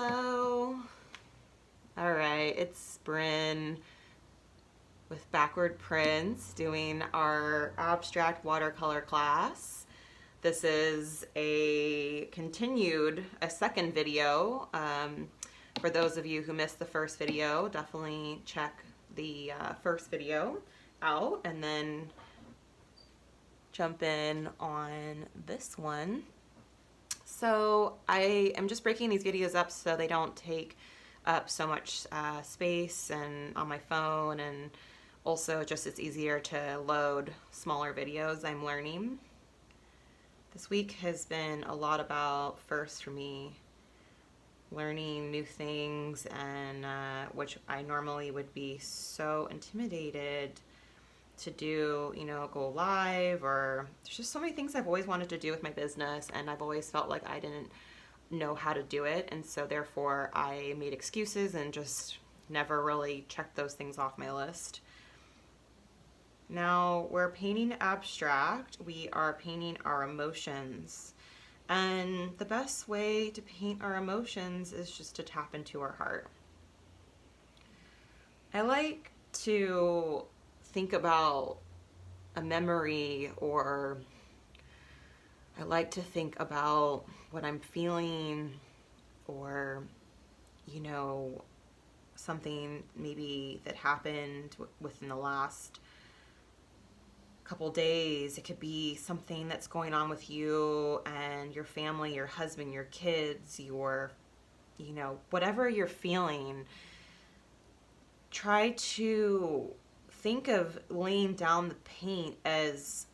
Hello. All right, it's Brynne with Backward Prints doing our abstract watercolor class. This is a second video. For those of you who missed the first video, definitely check the first video out and then jump in on this one. So I am just breaking these videos up so they don't take up so much space and on my phone, and also just it's easier to load smaller videos. I'm learning. This week has been a lot about first for me, learning new things, and which I normally would be so intimidated to do, go live, or there's just so many things I've always wanted to do with my business, and I've always felt like I didn't know how to do it, and so therefore I made excuses and just never really checked those things off my list. Now we're painting abstract. We are painting our emotions, and the best way to paint our emotions is just to tap into our heart. I like to think about a memory, or I like to think about what I'm feeling, or something maybe that happened within the last couple days. It could be something that's going on with you and your family, your husband, your kids, your whatever you're feeling. Try to think of laying down the paint as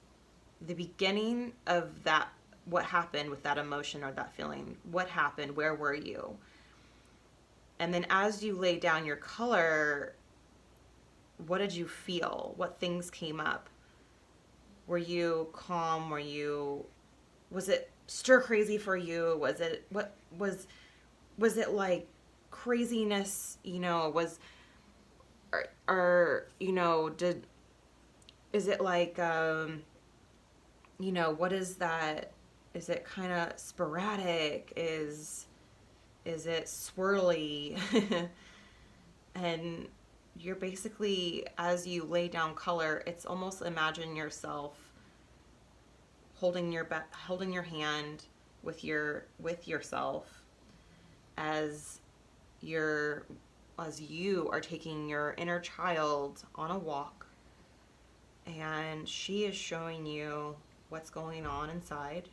the beginning of that, what happened with that emotion or that feeling. What happened? Where were you? And then as you lay down your color, what did you feel? What things came up? Were you calm? Was it stir crazy for you? Was it like craziness, is it like, what is that? Is it kind of sporadic? Is it swirly? And you're basically, as you lay down color, it's almost imagine yourself holding your hand with yourself as you are taking your inner child on a walk, and she is showing you what's going on inside,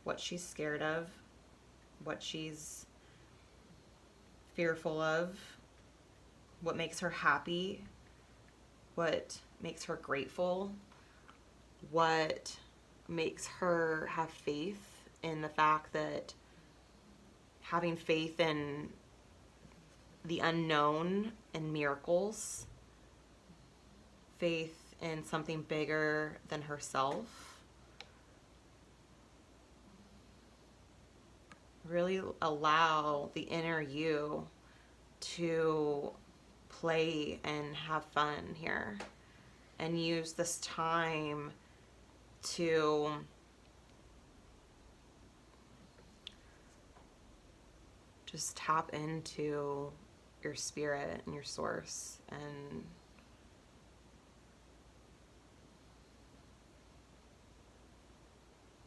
what she's scared of, what she's fearful of, what makes her happy, what makes her grateful, what makes her have faith in the fact that having faith in the unknown and miracles, faith in something bigger than herself. Really allow the inner you to play and have fun here, and use this time to just tap into your spirit and your source, and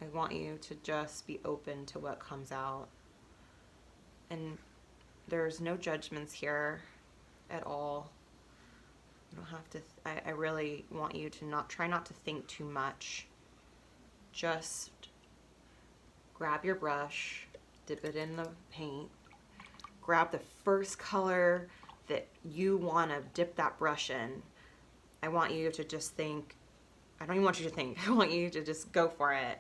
I want you to just be open to what comes out. And there's no judgments here at all. You don't have to, I really want you to try not to think too much. Just grab your brush, dip it in the paint, grab the first color that you want to dip that brush in. I want you to just think, I don't even want you to think, I want you to just go for it.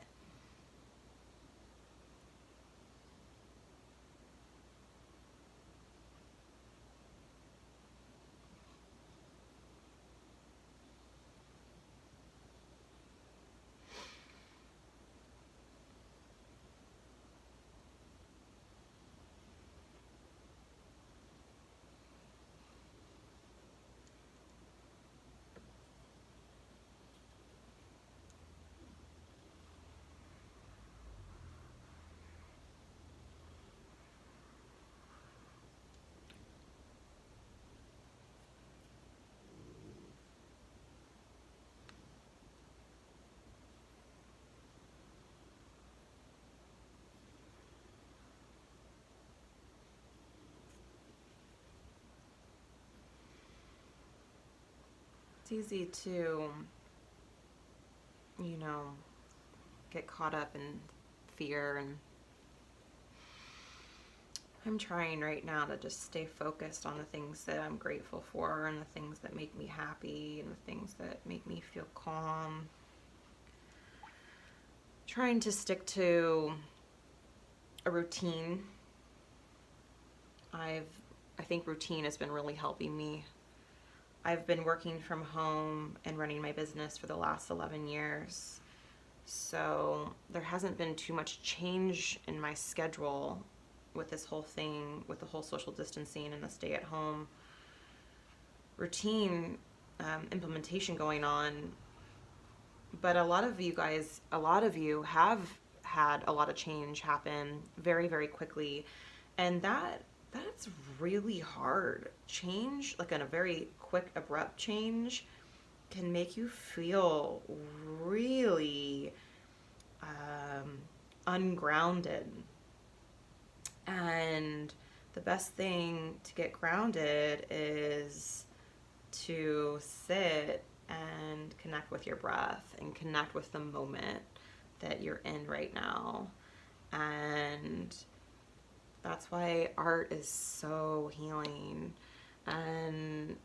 it's easy to, you know, get caught up in fear, and I'm trying right now to just stay focused on the things that I'm grateful for and the things that make me happy and the things that make me feel calm. Trying to stick to a routine. I think routine has been really helping me. I've been working from home and running my business for the last 11 years. So there hasn't been too much change in my schedule with this whole thing, with the whole social distancing and the stay at home routine implementation going on. But a lot of you have had a lot of change happen very, very quickly. And that's really hard. Change, like in a very quick, abrupt change, can make you feel really ungrounded. And the best thing to get grounded is to sit and connect with your breath and connect with the moment that you're in right now. And that's why art is so healing, and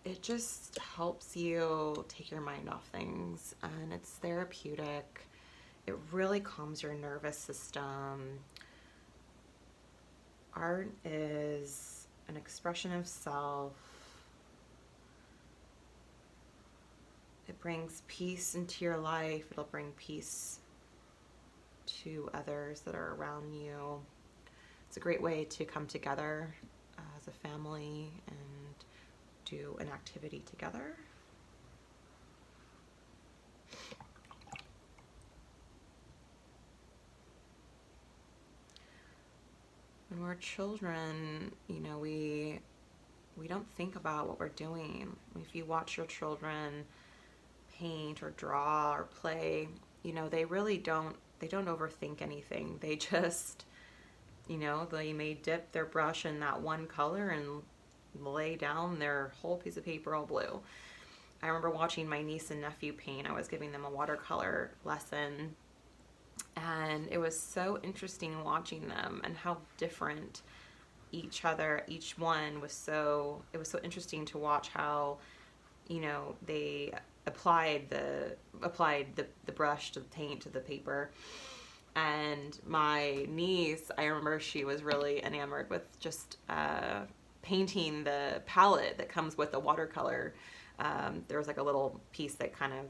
it just helps you take your mind off things, and it's therapeutic. It really calms your nervous system. Art is an expression of self. It brings peace into your life. It'll bring peace to others that are around you. It's a great way to come together as a family and do an activity together. When we're children, we don't think about what we're doing. If you watch your children paint or draw or play, they really don't overthink anything. They just, they may dip their brush in that one color and lay down their whole piece of paper all blue. I remember watching my niece and nephew paint. I was giving them a watercolor lesson, and it was so interesting watching them and how different each one was. It was so interesting to watch how, they applied the brush to the paint to the paper. And my niece, I remember she was really enamored with just painting the palette that comes with the watercolor. There was like a little piece that kind of,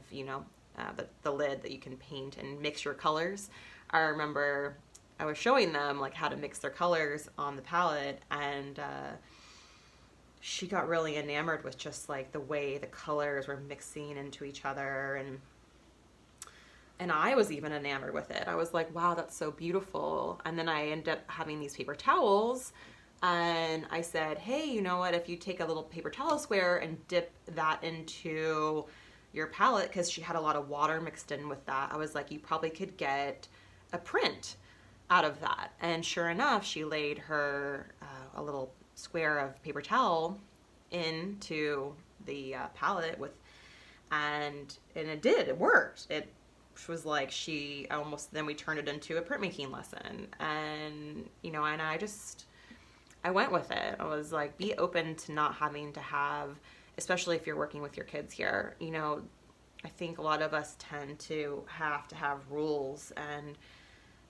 the lid that you can paint and mix your colors. I remember I was showing them like how to mix their colors on the palette, and she got really enamored with just like the way the colors were mixing into each other, and I was even enamored with it. I was like, wow, that's so beautiful. And then I ended up having these paper towels, and I said, hey, you know what, if you take a little paper towel square and dip that into your palette, because she had a lot of water mixed in with that, I was like, you probably could get a print out of that. And sure enough, she laid her a little square of paper towel into the palette and it worked. It was like then we turned it into a printmaking lesson, and and I went with it. I was like, be open to not having to have, especially if you're working with your kids here. I think a lot of us tend to have rules and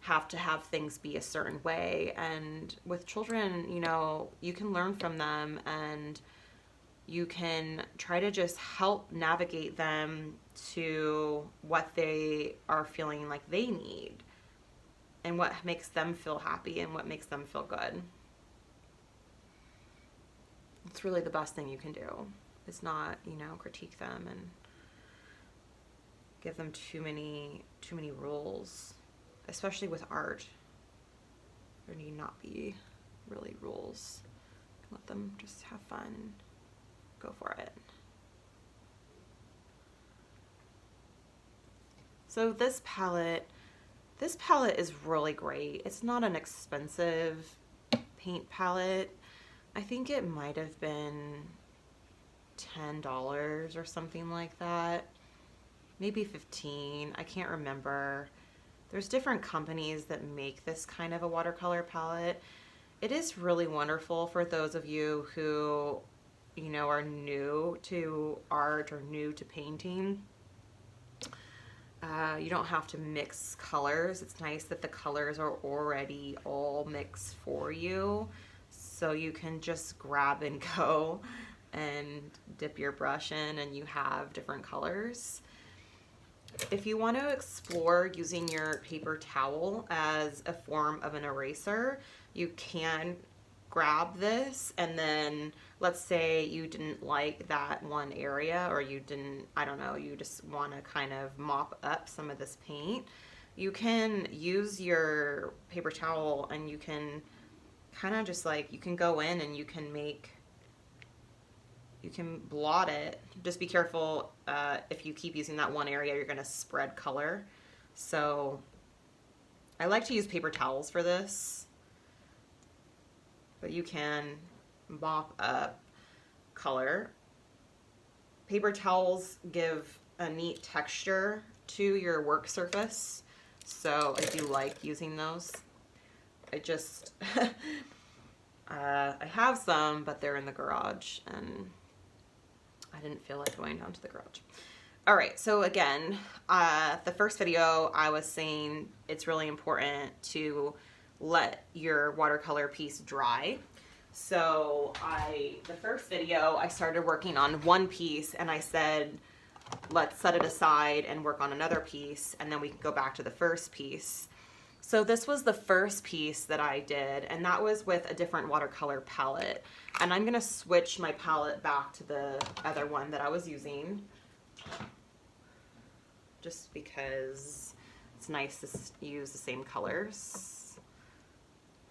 have to have things be a certain way. And with children, you can learn from them, and you can try to just help navigate them to what they are feeling like they need and what makes them feel happy and what makes them feel good. It's really the best thing you can do. It's not, critique them and give them too many rules, especially with art. There need not be really rules. Let them just have fun and go for it. So this palette is really great. It's not an expensive paint palette. I think it might have been $10 or something like that. Maybe 15, I can't remember. There's different companies that make this kind of a watercolor palette. It is really wonderful for those of you who, you know, are new to art or new to painting. You don't have to mix colors. It's nice that the colors are already all mixed for you, so you can just grab and go and dip your brush in and you have different colors. If you want to explore using your paper towel as a form of an eraser, you can grab this, and then let's say you didn't like that one area, or you didn't, I don't know, you just want to kind of mop up some of this paint. You can use your paper towel and you can kind of just like, you can go in and you can blot it. Just be careful, if you keep using that one area, you're going to spread color. So I like to use paper towels for this, but you can mop up color. Paper towels give a neat texture to your work surface, so I do like using those. I just, I have some, but they're in the garage, and I didn't feel like going down to the garage. All right, so again, the first video I was saying it's really important to let your watercolor piece dry. So the first video I started working on one piece and I said, let's set it aside and work on another piece, and then we can go back to the first piece. So this was the first piece that I did, and that was with a different watercolor palette. And I'm gonna switch my palette back to the other one that I was using, just because it's nice to use the same colors.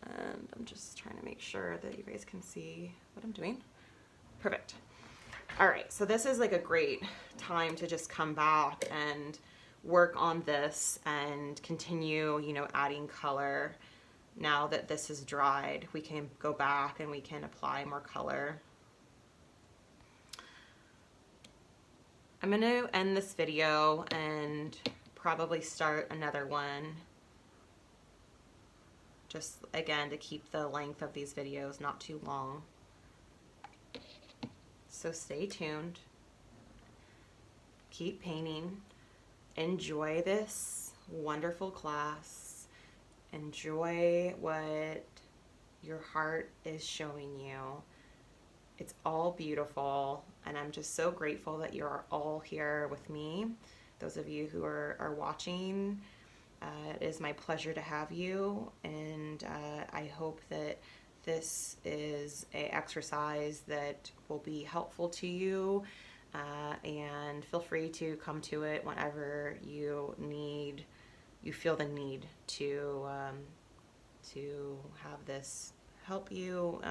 And I'm just trying to make sure that you guys can see what I'm doing. Perfect. All right, so this is like a great time to just come back and work on this and continue, you know, adding color. Now that this is dried, we can go back and we can apply more color. I'm going to end this video and probably start another one, just again to keep the length of these videos not too long. So stay tuned, keep painting, enjoy this wonderful class, enjoy what your heart is showing you. It's all beautiful, and I'm just so grateful that you're all here with me. Those of you who are watching, it is my pleasure to have you, and I hope that this is an exercise that will be helpful to you, and feel free to come to it whenever you feel the need to have this help you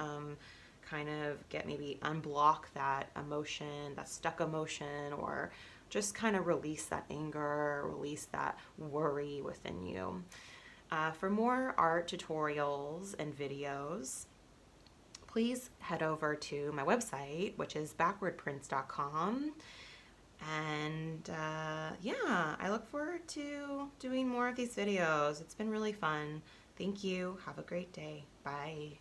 kind of maybe unblock that emotion, that stuck emotion, or just kind of release that anger, release that worry within you. For more art tutorials and videos, please head over to my website, which is backwardprints.com. And yeah, I look forward to doing more of these videos. It's been really fun. Thank you. Have a great day. Bye.